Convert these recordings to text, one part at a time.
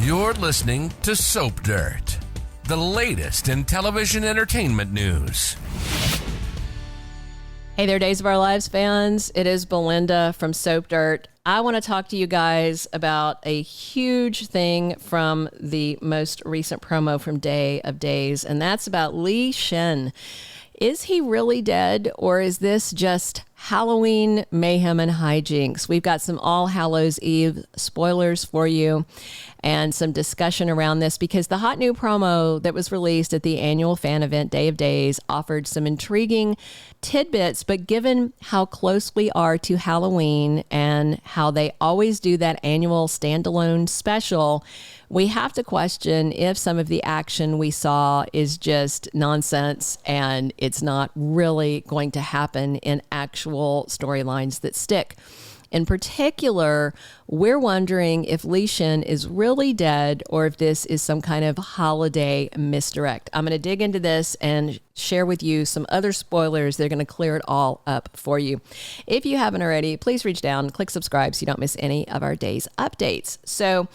You're listening to Soap Dirt, the latest in television entertainment news. Hey there, Days of Our Lives fans. It is Belinda from Soap Dirt. I want to talk to you guys about a huge thing from the most recent promo from Day of Days, and that's about Li Shin. Is he really dead, or is this just Halloween mayhem and hijinks? We've got some All Hallows Eve spoilers for you and some discussion around this because the hot new promo that was released at the annual fan event Day of Days offered some intriguing tidbits, but given how close we are to Halloween and how they always do that annual standalone special, we have to question if some of the action we saw is just nonsense and it's not really going to happen in actual storylines that stick. In particular, we're wondering if Li Shin is really dead or if this is some kind of holiday misdirect. I'm going to dig into this and share with you some other spoilers. They're going to clear it all up for you. If you haven't already, please reach down and click subscribe so you don't miss any of our day's updates. So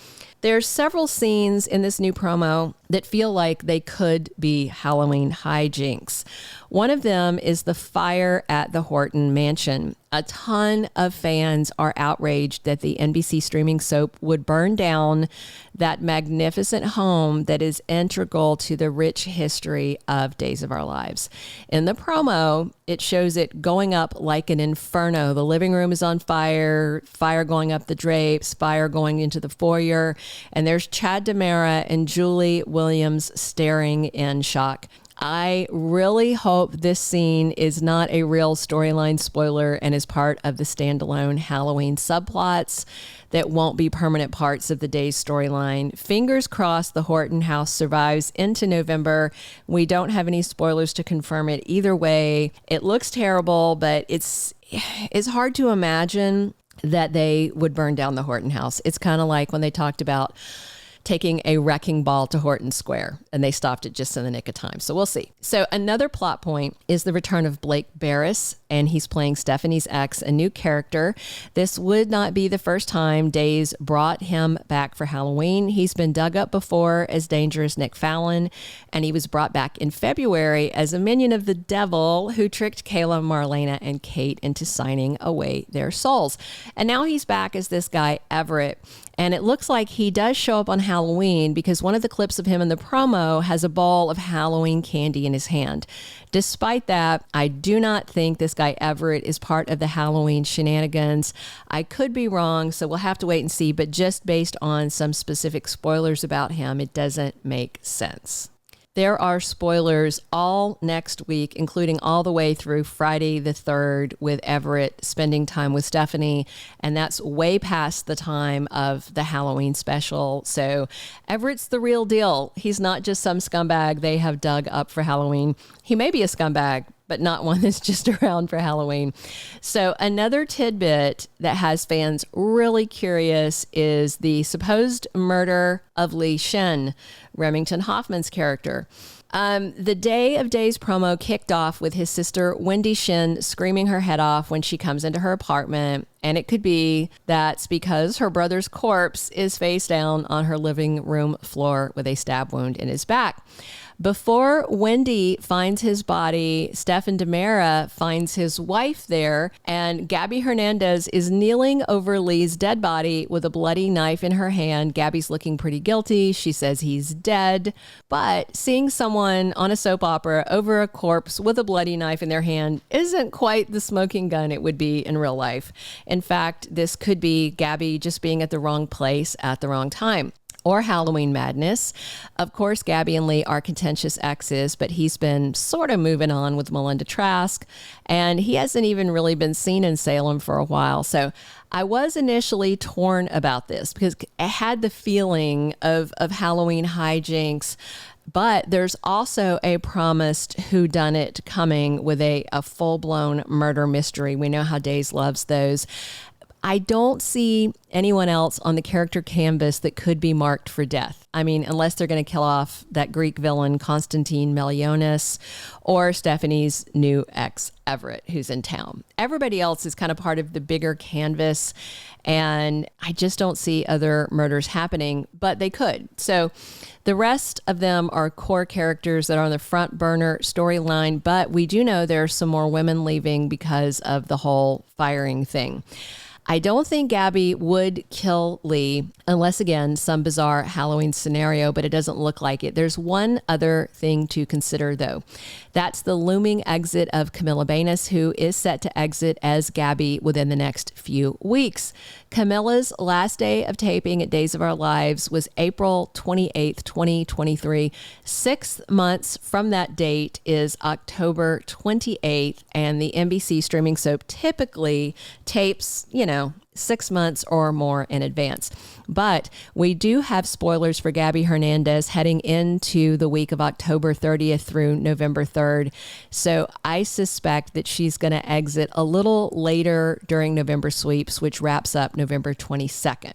there's several scenes in this new promo that feel like they could be Halloween hijinks. One of them is the fire at the Horton mansion. A ton of fans are outraged that the NBC streaming soap would burn down that magnificent home that is integral to the rich history of Days of Our Lives. In the promo, it shows it going up like an inferno. The living room is on fire, fire going up the drapes, fire going into the foyer, and there's Chad DiMera and Julie Williams staring in shock. I really hope this scene is not a real storyline spoiler and is part of the standalone Halloween subplots that won't be permanent parts of the day's storyline. Fingers crossed the Horton house survives into November. We don't have any spoilers to confirm it either way. It looks terrible, but it's hard to imagine that they would burn down the Horton house. It's kind of like when they talked about taking a wrecking ball to Horton Square, and they stopped it just in the nick of time. So we'll see. So another plot point is the return of Blake Berris, and he's playing Stephanie's ex, a new character. This would not be the first time Days brought him back for Halloween. He's been dug up before as Dangerous Nick Fallon, and he was brought back in February as a minion of the devil who tricked Kayla, Marlena, and Kate into signing away their souls. And now he's back as this guy, Everett. And it looks like he does show up on Halloween because one of the clips of him in the promo has a ball of Halloween candy in his hand. Despite that, I do not think this guy Everett is part of the Halloween shenanigans. I could be wrong, so we'll have to wait and see. But just based on some specific spoilers about him, it doesn't make sense. There are spoilers all next week, including all the way through Friday the 3rd with Everett spending time with Stephanie. And that's way past the time of the Halloween special. So Everett's the real deal. He's not just some scumbag they have dug up for Halloween. He may be a scumbag, but not one that's just around for Halloween. So another tidbit that has fans really curious is the supposed murder of Li Shin, Remington Hoffman's character. The Day of Days promo kicked off with his sister Wendy Shin screaming her head off when she comes into her apartment. And it could be that's because her brother's corpse is face down on her living room floor with a stab wound in his back. Before Wendy finds his body, Stephen DiMera finds his wife there, and Gabi Hernandez is kneeling over Lee's dead body with a bloody knife in her hand. Gabi's looking pretty guilty. She says he's dead, but seeing someone on a soap opera over a corpse with a bloody knife in their hand isn't quite the smoking gun it would be in real life. In fact, this could be Gabi just being at the wrong place at the wrong time. Or Halloween madness. Of course, Gabi and Lee are contentious exes, but he's been sort of moving on with Melinda Trask, and he hasn't even really been seen in Salem for a while. So I was initially torn about this because I had the feeling of Halloween hijinks, but there's also a promised whodunit coming with a full-blown murder mystery. We know how Days loves those. I don't see anyone else on the character canvas that could be marked for death. I mean, unless they're going to kill off that Greek villain, Constantine Melionis, or Stephanie's new ex, Everett, who's in town. Everybody else is kind of part of the bigger canvas, and I just don't see other murders happening, but they could. So the rest of them are core characters that are on the front burner storyline, but we do know there are some more women leaving because of the whole firing thing. I don't think Gabi would kill Li unless, again, some bizarre Halloween scenario, but it doesn't look like it. There's one other thing to consider, though. That's the looming exit of Camila Banus, who is set to exit as Gabi within the next few weeks. Camila's last day of taping at Days of Our Lives was April 28th, 2023. 6 months from that date is October 28th, and the NBC streaming soap typically tapes, 6 months or more in advance. But we do have spoilers for Gabi Hernandez heading into the week of October 30th through November 3rd. So I suspect that she's going to exit a little later during November sweeps, which wraps up November 22nd.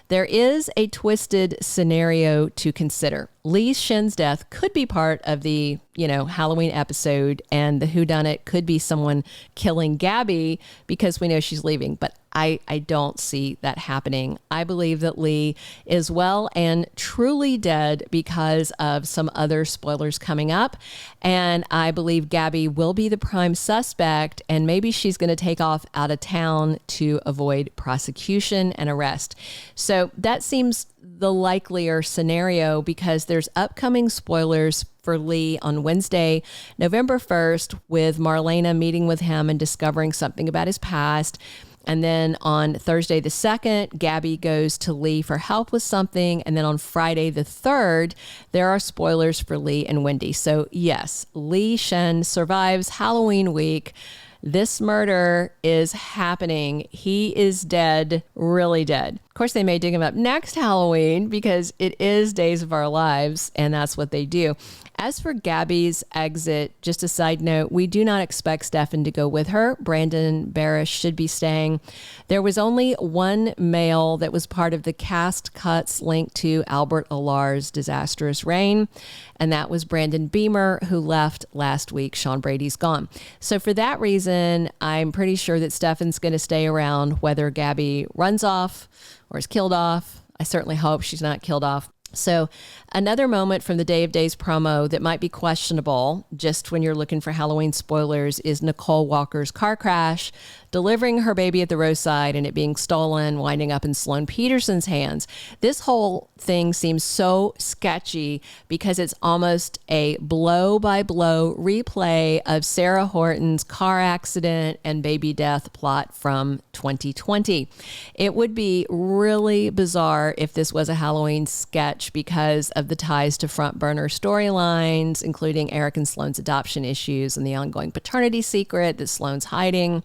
There is a twisted scenario to consider. Li Shin's death could be part of the, Halloween episode, and the whodunit could be someone killing Gabi because we know she's leaving. But I don't see that happening. I believe that Li is well and truly dead because of some other spoilers coming up. And I believe Gabi will be the prime suspect, and maybe she's going to take off out of town to avoid prosecution and arrest. So that seems the likelier scenario because there's upcoming spoilers for Li on Wednesday, November 1st, with Marlena meeting with him and discovering something about his past. And then on Thursday the 2nd, Gabi goes to Li for help with something. And then on Friday the 3rd, there are spoilers for Li and Wendy. So yes, Li Shin survives Halloween week. This murder is happening. He is dead, really dead. Of course, they may dig him up next Halloween because it is Days of Our Lives, and that's what they do. As for Gabi's exit, just a side note, we do not expect Stefan to go with her. Brandon Berris should be staying. There was only one male that was part of the cast cuts linked to Albert Alar's disastrous reign, and that was Brandon Beamer, who left last week. Sean Brady's gone. So for that reason, I'm pretty sure that Stefan's going to stay around whether Gabi runs off or is killed off. I certainly hope she's not killed off. So another moment from the Day of Days promo that might be questionable just when you're looking for Halloween spoilers is Nicole Walker's car crash, delivering her baby at the roadside and it being stolen, winding up in Sloan Petersen's hands. This whole thing seems so sketchy because it's almost a blow-by-blow replay of Sarah Horton's car accident and baby death plot from 2020. It would be really bizarre if this was a Halloween sketch because of the ties to front burner storylines, including Eric and Sloan's adoption issues and the ongoing paternity secret that Sloan's hiding.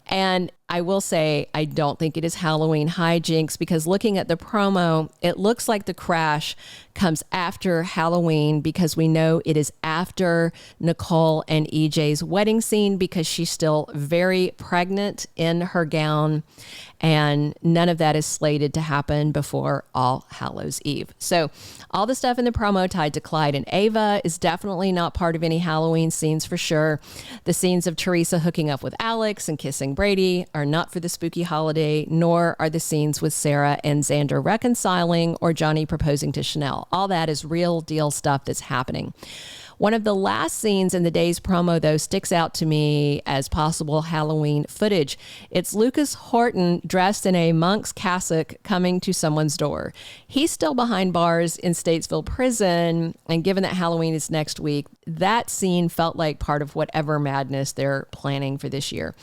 And I will say, I don't think it is Halloween hijinks because looking at the promo, it looks like the crash comes after Halloween because we know it is after Nicole and EJ's wedding scene because she's still very pregnant in her gown, and none of that is slated to happen before All Hallows Eve. So all the stuff in the promo tied to Clyde and Ava is definitely not part of any Halloween scenes for sure. The scenes of Teresa hooking up with Alex and kissing Brady are not for the spooky holiday, nor are the scenes with Sarah and Xander reconciling or Johnny proposing to Chanel. All that is real deal stuff that's happening. One of the last scenes in the Days promo, though, sticks out to me as possible Halloween footage. It's Lucas Horton dressed in a monk's cassock coming to someone's door. He's still behind bars in Statesville Prison, and given that Halloween is next week, that scene felt like part of whatever madness they're planning for this year.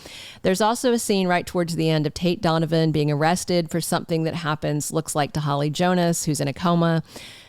There's also a scene right towards the end of Tate Donovan being arrested for something that happens, looks like, to Holly Jonas, who's in a coma.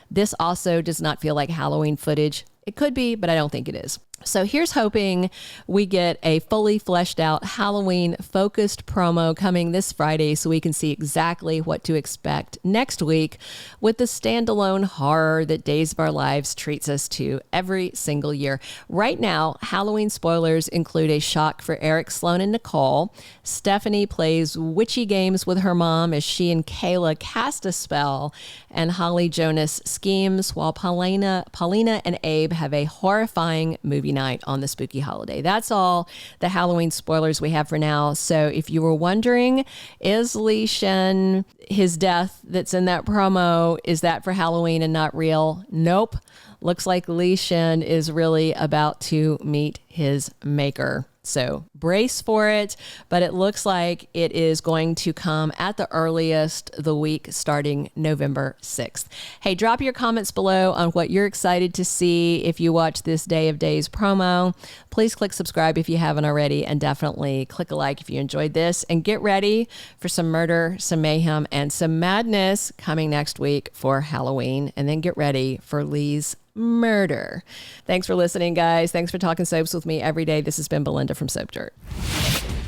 This also does not feel like Halloween footage. It could be, but I don't think it is. So here's hoping we get a fully fleshed out Halloween focused promo coming this Friday so we can see exactly what to expect next week with the standalone horror that Days of Our Lives treats us to every single year. Right now, Halloween spoilers include a shock for Eric, Sloan, and Nicole. Stephanie plays witchy games with her mom as she and Kayla cast a spell, and Holly Jonas schemes while Paulina and Abe have a horrifying movie night on the spooky holiday. That's all the Halloween spoilers we have for now. So if you were wondering, is Li Shin, his death that's in that promo, is that for Halloween and not real? Nope. Looks like Li Shin is really about to meet his maker. So brace for it, but it looks like it is going to come at the earliest the week starting November 6th. Hey, drop your comments below on what you're excited to see if you watch this Day of Days promo. Please click subscribe if you haven't already, and definitely click a like if you enjoyed this, and get ready for some murder, some mayhem, and some madness coming next week for Halloween, and then get ready for Lee's murder. Thanks for listening, guys. Thanks for talking soaps with me every day. This has been Belinda from Soap Dirt.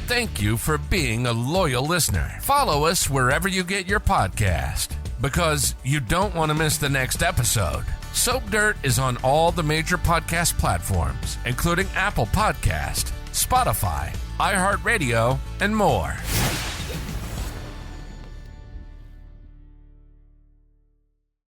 Thank you for being a loyal listener. Follow us wherever you get your podcast, because you don't want to miss the next episode. Soap Dirt is on all the major podcast platforms, including Apple Podcast, Spotify, iHeartRadio, and more.